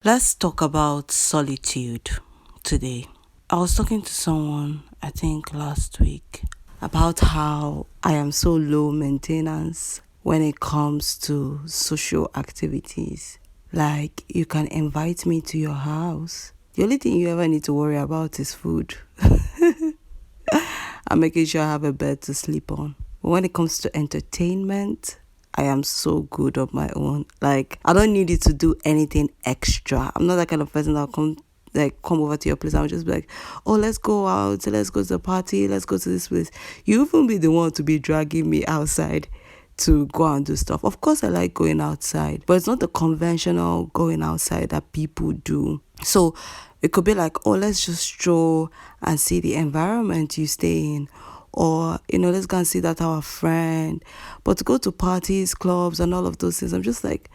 Let's talk about solitude today. I was talking to someone, I think last week, about how I am so low maintenance when it comes to social activities. Like, you can invite me to your house. The only thing you ever need to worry about is food. I'm making sure I have a bed to sleep on. But when it comes to entertainment, I am so good on my own. Like, I don't need you to do anything extra. I'm not that kind of person that'll come over to your place and I'll just be like, oh, let's go out, let's go to the party, let's go to this place. You even be the one to be dragging me outside to go and do stuff. Of course, I like going outside, but it's not the conventional going outside that people do. So it could be like, oh, let's just stroll and see the environment you stay in. Or, let's go and see that our friend. But to go to parties, clubs, and all of those things, I'm just like,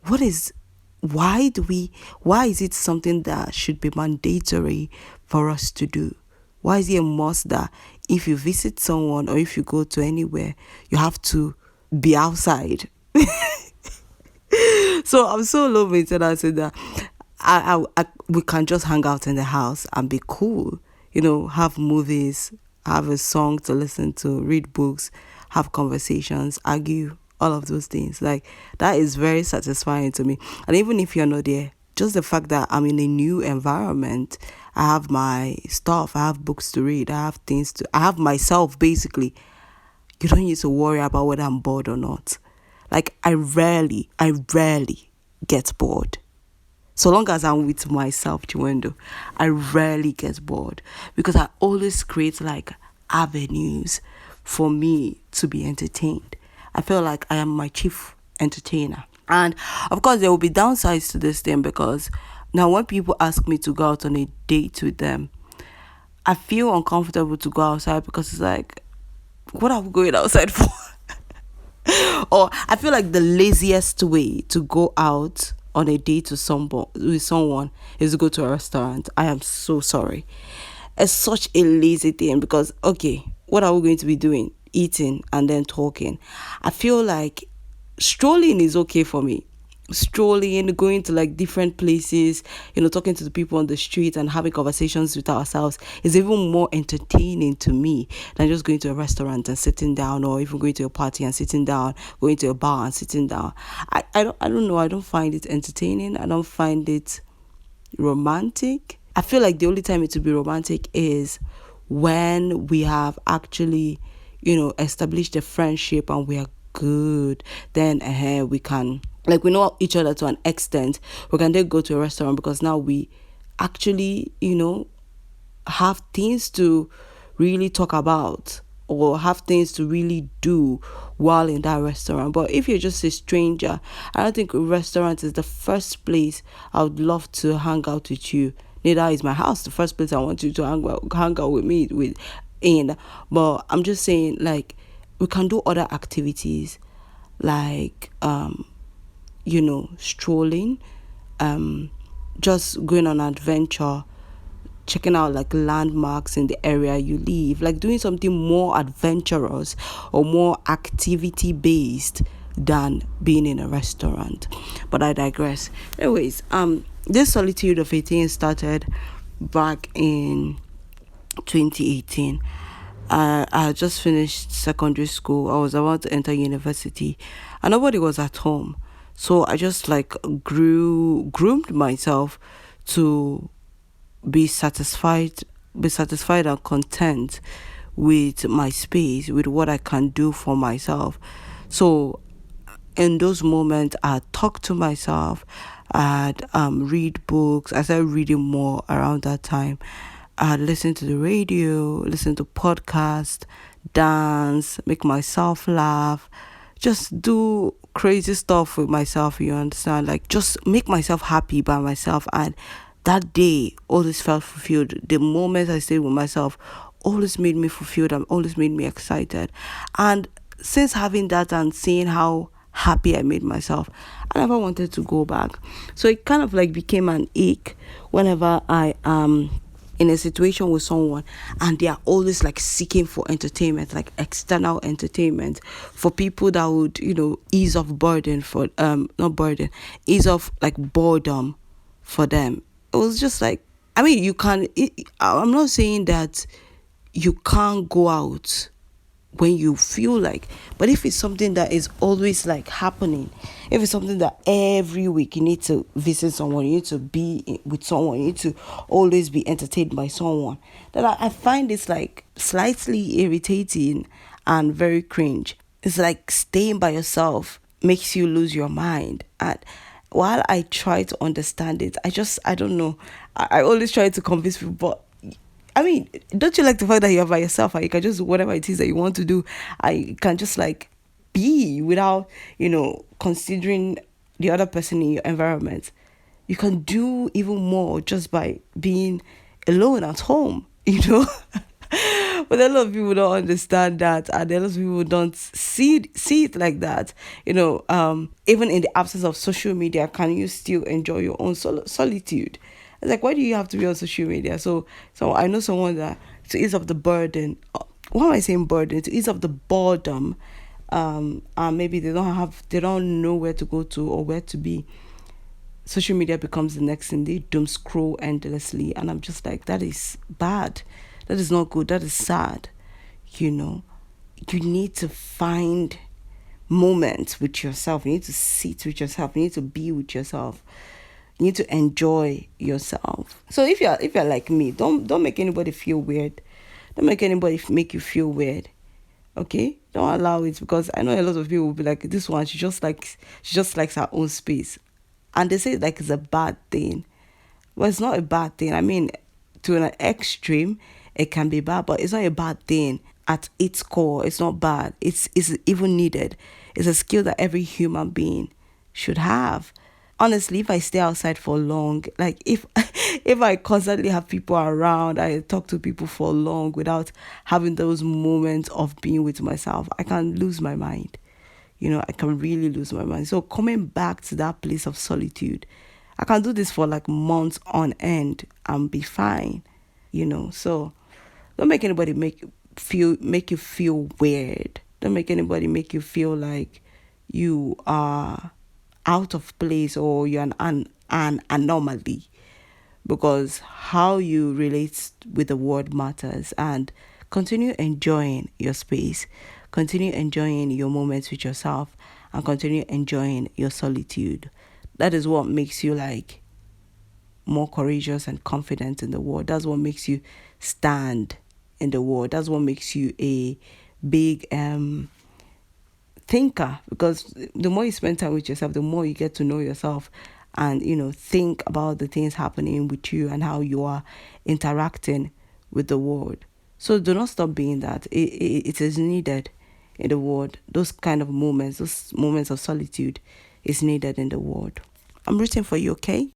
why is it something that should be mandatory for us to do? Why is it a must that if you visit someone or if you go to anywhere, you have to be outside? So I'm so low maintenance in that we can just hang out in the house and be cool. Have movies, have a song to listen to, read books, have conversations, argue, all of those things. Like, that is very satisfying to me. And even if you're not there, just the fact that I'm in a new environment, I have my stuff, I have books to read, I have myself basically. You don't need to worry about whether I'm bored or not. Like, I rarely get bored. So long as I'm with myself, Chiwendo, I rarely get bored because I always create like avenues for me to be entertained. I feel like I am my chief entertainer. And of course, there will be downsides to this thing because now when people ask me to go out on a date with them, I feel uncomfortable to go outside because it's like, what are we going outside for? Or I feel like the laziest way to go out on a date with someone is to go to a restaurant. I am so sorry. It's such a lazy thing because, okay, what are we going to be doing? Eating and then talking. I feel like strolling is okay for me. Strolling, going to like different places, talking to the people on the street and having conversations with ourselves is even more entertaining to me than just going to a restaurant and sitting down, or even going to a party and sitting down, going to a bar and sitting down. I don't know. I don't find it entertaining. I don't find it romantic. I feel like the only time it will be romantic is when we have actually, established a friendship and we are good. Then we can, like, we know each other to an extent. We can then go to a restaurant because now we actually, have things to really talk about or have things to really do while in that restaurant. But if you're just a stranger, I don't think a restaurant is the first place I would love to hang out with you. Neither is my house the first place I want you to hang out with me in. But I'm just saying, like, we can do other activities like strolling, just going on an adventure, checking out like landmarks in the area you live, like doing something more adventurous or more activity based than being in a restaurant. But I digress. Anyways, this solitude of 18 started back in 2018. I had just finished secondary school. I was about to enter university and nobody was at home. So I just like groomed myself to be satisfied and content with my space, with what I can do for myself. So in those moments, I talk to myself, I'd read books. I started reading more around that time. I'd listen to the radio, listen to podcasts, dance, make myself laugh, just do crazy stuff with myself, you understand? Like, just make myself happy by myself. And that day always felt fulfilled. The moments I stayed with myself always made me fulfilled and always made me excited. And since having that and seeing how happy I made myself, I never wanted to go back. So it kind of like became an ache whenever I am in a situation with someone and they are always like seeking for entertainment, like external entertainment, for people that would, ease off burden for not burden, ease off like boredom for them. It was just like, I mean, I'm not saying that you can't go out when you feel like, but if it's something that is always like happening, if it's something that every week you need to visit someone, you need to be with someone, you need to always be entertained by someone, then I find it's like slightly irritating and very cringe. It's like staying by yourself makes you lose your mind. And while I try to understand it, I don't know, I always try to convince people, but I mean, don't you like the fact that you're by yourself and you can just do whatever it is that you want to do? I can just like be without, considering the other person in your environment. You can do even more just by being alone at home, But a lot of people don't understand that, and a lot of people don't see it like that. Even in the absence of social media, can you still enjoy your own solitude? It's like, why do you have to be on social media? So I know someone that, to ease up the burden. Why am I saying burden? To ease up the boredom, and maybe they don't know where to go to or where to be. Social media becomes the next thing. They doom scroll endlessly, and I'm just like, that is bad. That is not good. That is sad. You need to find moments with yourself. You need to sit with yourself. You need to be with yourself. You need to enjoy yourself. So if you're like me, don't make anybody feel weird. Don't make anybody make you feel weird. Okay? Don't allow it, because I know a lot of people will be like, this one, she just likes her own space. And they say like it's a bad thing. Well, it's not a bad thing. I mean, to an extreme, it can be bad, but it's not a bad thing. At its core, it's not bad. It's even needed. It's a skill that every human being should have. Honestly, if I stay outside for long, like if if I constantly have people around, I talk to people for long without having those moments of being with myself, I can lose my mind. I can really lose my mind. So coming back to that place of solitude, I can do this for like months on end and be fine. So don't make anybody make you feel weird. Don't make anybody make you feel like you are out of place or you're an anomaly, because how you relate with the world matters. And continue enjoying your space, continue enjoying your moments with yourself, and continue enjoying your solitude. That is what makes you like more courageous and confident in the world. That's what makes you stand in the world. That's what makes you a big thinker, because the more you spend time with yourself, the more you get to know yourself and think about the things happening with you and how you are interacting with the world. So do not stop being that. It is needed in the world. Those kind of moments, those moments of solitude is needed in the world. I'm rooting for you, okay?